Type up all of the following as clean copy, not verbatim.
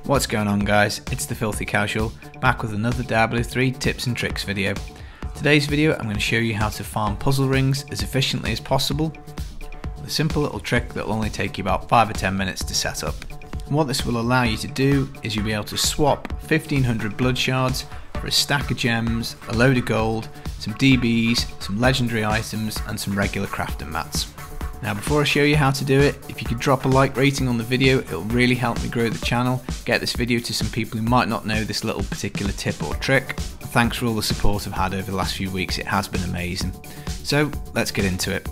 What's going on guys, it's the Filthy Casual, back with another Diablo 3 tips and tricks video. Today's video I'm going to show you how to farm puzzle rings as efficiently as possible, with a simple little trick that will only take you about 5 or 10 minutes to set up. And what this will allow you to do is you'll be able to swap 1500 blood shards for a stack of gems, a load of gold, some DBs, some legendary items and some regular crafting mats. Now before I show you how to do it, if you could drop a like rating on the video, it'll really help me grow the channel, get this video to some people who might not know this little particular tip or trick. And thanks for all the support I've had over the last few weeks, it has been amazing. So let's get into it.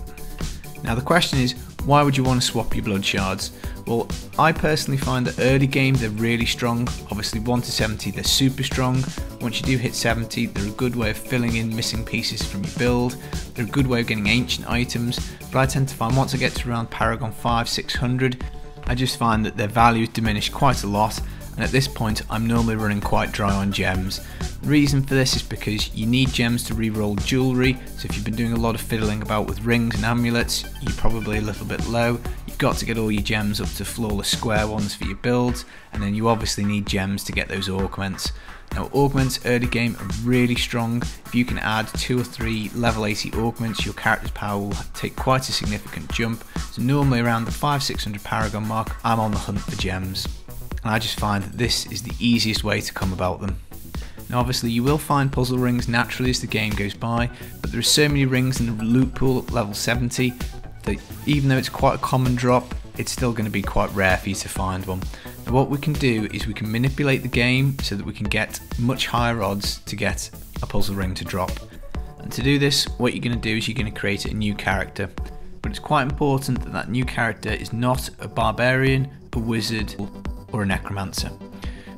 Now the question is, why would you want to swap your blood shards? Well, I personally find that early game they're really strong. Obviously 1 to 70 they're super strong. Once you do hit 70 they're a good way of filling in missing pieces from your build. They're a good way of getting ancient items, but I tend to find once I get to around Paragon 500-600 I just find that their values diminish quite a lot, and at this point I'm normally running quite dry on gems. The reason for this is because you need gems to reroll jewellery, so if you've been doing a lot of fiddling about with rings and amulets you're probably a little bit low. You've got to get all your gems up to flawless square ones for your builds, and then you obviously need gems to get those augments. Now augments early game are really strong. If you can add 2 or 3 level 80 augments, your character's power will take quite a significant jump. So normally around the 500-600 Paragon mark I'm on the hunt for gems, and I just find that this is the easiest way to come about them. Now obviously you will find puzzle rings naturally as the game goes by, but there are so many rings in the loot pool at level 70 that even though it's quite a common drop, it's still going to be quite rare for you to find one. Now what we can do is we can manipulate the game so that we can get much higher odds to get a puzzle ring to drop. And to do this, what you're going to do is you're going to create a new character. But it's quite important that that new character is not a barbarian, a wizard or a necromancer.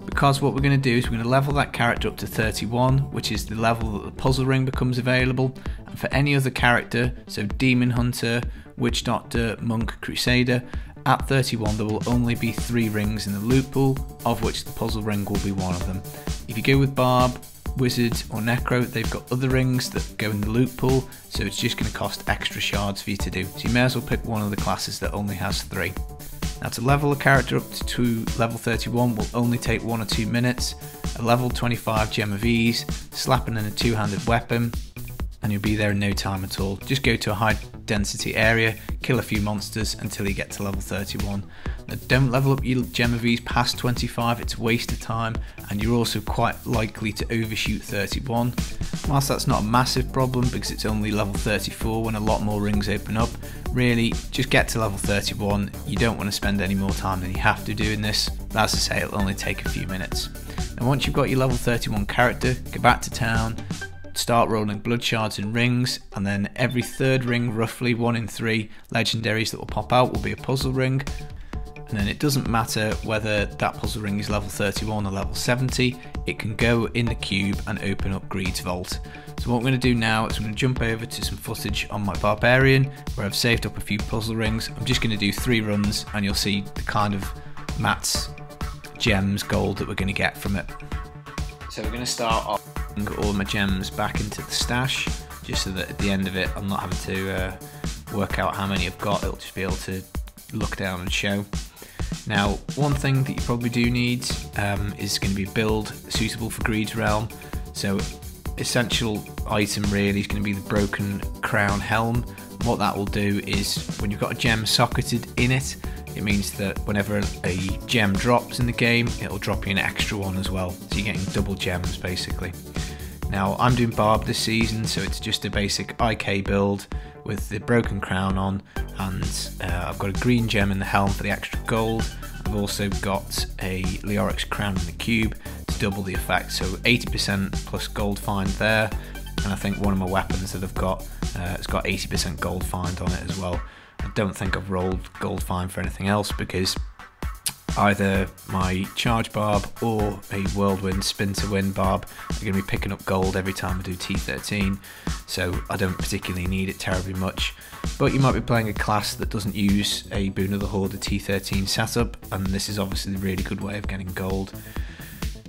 Because what we're going to do is we're going to level that character up to 31, which is the level that the puzzle ring becomes available. And for any other character, so Demon Hunter, Witch Doctor, Monk, Crusader, at 31 there will only be 3 rings in the loot pool, of which the puzzle ring will be one of them. If you go with Barb, Wizard or Necro, they've got other rings that go in the loot pool, so it's just going to cost extra shards for you to do. So you may as well pick one of the classes that only has 3. Now to level a character up to level 31 will only take 1 or 2 minutes, a level 25 gem of ease, slapping in a 2-handed weapon, and you'll be there in no time at all. Just go to a high density area, kill a few monsters until you get to level 31. Now don't level up your gem of ease past 25, it's a waste of time, and you're also quite likely to overshoot 31. Whilst that's not a massive problem because it's only level 34 when a lot more rings open up, really just get to level 31. You don't want to spend any more time than you have to doing this. But as I say, it'll only take a few minutes. And once you've got your level 31 character, go back to town, start rolling blood shards and rings, and then every 3rd ring, roughly 1 in 3 legendaries that will pop out will be a puzzle ring. And then it doesn't matter whether that puzzle ring is level 31 or level 70, it can go in the cube and open up Gretes Vault. So what I'm going to do now is I'm going to jump over to some footage on my Barbarian where I've saved up a few puzzle rings. I'm just going to do 3 runs and you'll see the kind of mats, gems, gold that we're going to get from it. So we're going to start off all my gems back into the stash, just so that at the end of it I'm not having to work out how many I've got, it'll just be able to look down and show. Now one thing that you probably do need is going to be a build suitable for Gretes Realm. So essential item really is going to be the broken crown helm. What that will do is when you've got a gem socketed in it, it means that whenever a gem drops in the game, it'll drop you an extra one as well. So you're getting double gems basically. Now I'm doing Barb this season, so it's just a basic IK build with the broken crown on, and I've got a green gem in the helm for the extra gold. I've also got a Leorix crown in the cube to double the effect, so 80% plus gold find there, and I think one of my weapons that I've got it's got 80% gold find on it as well. I don't think I've rolled gold find for anything else because either my charge barb or a whirlwind spin to win barb are going to be picking up gold every time I do T13, so I don't particularly need it terribly much. But you might be playing a class that doesn't use a Boon of the Horde T13 setup, and this is obviously a really good way of getting gold.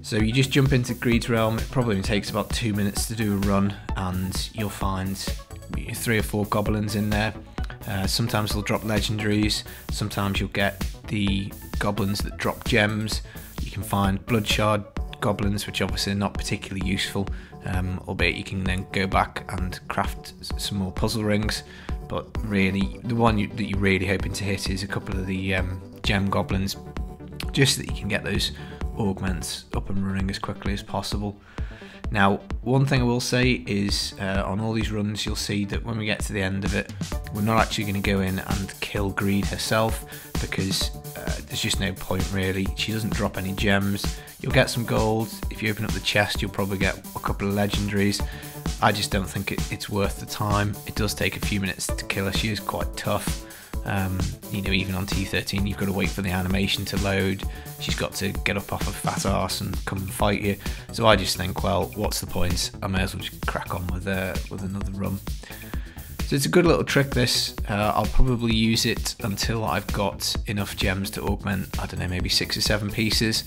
So you just jump into Gretes Realm, it probably takes about 2 minutes to do a run, and you'll find 3 or 4 goblins in there. Sometimes they'll drop legendaries, sometimes you'll get the goblins that drop gems. You can find blood shard goblins, which obviously are not particularly useful, albeit you can then go back and craft some more puzzle rings. But really, the one that you're really hoping to hit is a couple of the gem goblins, just so that you can get those augments up and running as quickly as possible. Now, one thing I will say is on all these runs, you'll see that when we get to the end of it, we're not actually going to go in and kill Greed herself, because there's just no point really. She doesn't drop any gems. You'll get some gold. If you open up the chest, you'll probably get a couple of legendaries. I just don't think it's worth the time. It does take a few minutes to kill her. She is quite tough. You know, even on T13 you've got to wait for the animation to load. She's got to get up off her fat arse and come and fight you. So I just think, well, what's the point? I may as well just crack on with another run. So it's a good little trick, this. I'll probably use it until I've got enough gems to augment, I don't know, maybe 6 or 7 pieces,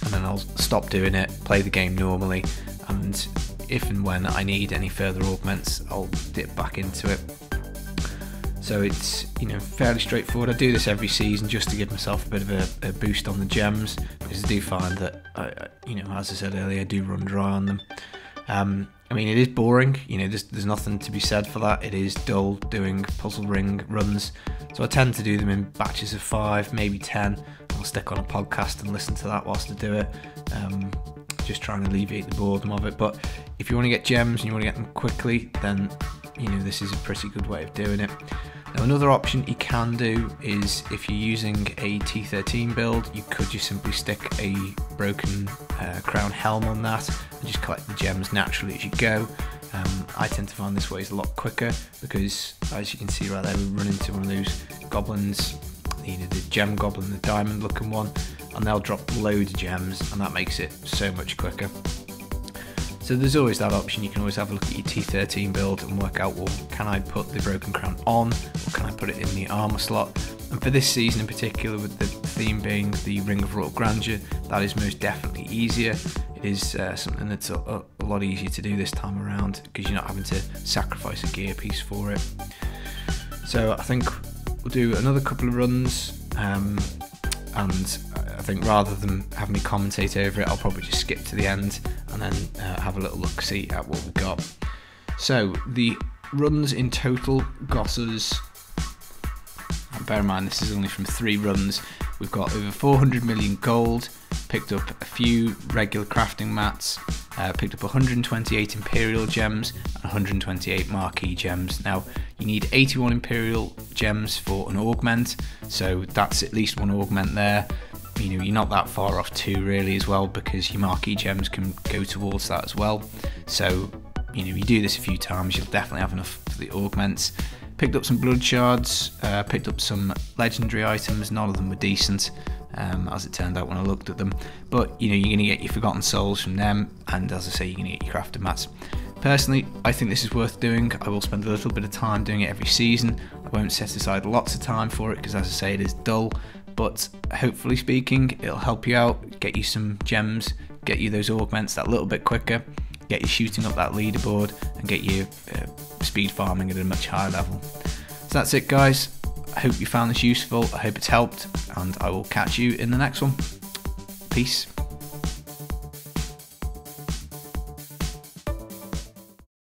and then I'll stop doing it, play the game normally, and if and when I need any further augments, I'll dip back into it. So it's, you know, fairly straightforward. I do this every season just to give myself a bit of a boost on the gems, because I do find that, you know, as I said earlier, I do run dry on them. I mean, it is boring, you know, there's nothing to be said for that. It is dull doing puzzle ring runs, so I tend to do them in batches of 5, maybe 10. I'll stick on a podcast and listen to that whilst I do it, just trying to alleviate the boredom of it. But if you want to get gems and you want to get them quickly, then, you know, this is a pretty good way of doing it. Now, another option you can do is, if you're using a T13 build, you could just simply stick a broken crown helm on that and just collect the gems naturally as you go. I tend to find this way is a lot quicker, because as you can see right there, we run into one of those goblins, you know, the gem goblin, the diamond looking one, and they'll drop loads of gems, and that makes it so much quicker. So there's always that option. You can always have a look at your T13 build and work out, well, can I put the broken crown on, or can I put it in the armor slot? And for this season in particular, with the theme being the Ring of Royal Grandeur, that is most definitely easier. It is something that's a lot easier to do this time around, because you're not having to sacrifice a gear piece for it. So I think we'll do another couple of runs, and I think rather than have me commentate over it, I'll probably just skip to the end and then have a little look, see at what we've got. So the runs in total got us, bear in mind this is only from 3 runs, we've got over 400 million gold, picked up a few regular crafting mats, picked up 128 Imperial gems and 128 Marquee gems. Now you need 81 Imperial gems for an augment, so that's at least 1 augment there. You know, you're not that far off 2 really as well, because your Marquee gems can go towards that as well. So, you know, you do this a few times, you'll definitely have enough for the augments. Picked up some blood shards, picked up some legendary items. None of them were decent, as it turned out when I looked at them. But, you know, you're going to get your Forgotten Souls from them, and as I say, you're going to get your crafted mats. Personally, I think this is worth doing. I will spend a little bit of time doing it every season. I won't set aside lots of time for it, because as I say, it is dull. But hopefully speaking, it'll help you out, get you some gems, get you those augments that little bit quicker, get you shooting up that leaderboard, and get you speed farming at a much higher level. So that's it, guys. I hope you found this useful, I hope it's helped, and I will catch you in the next one. Peace.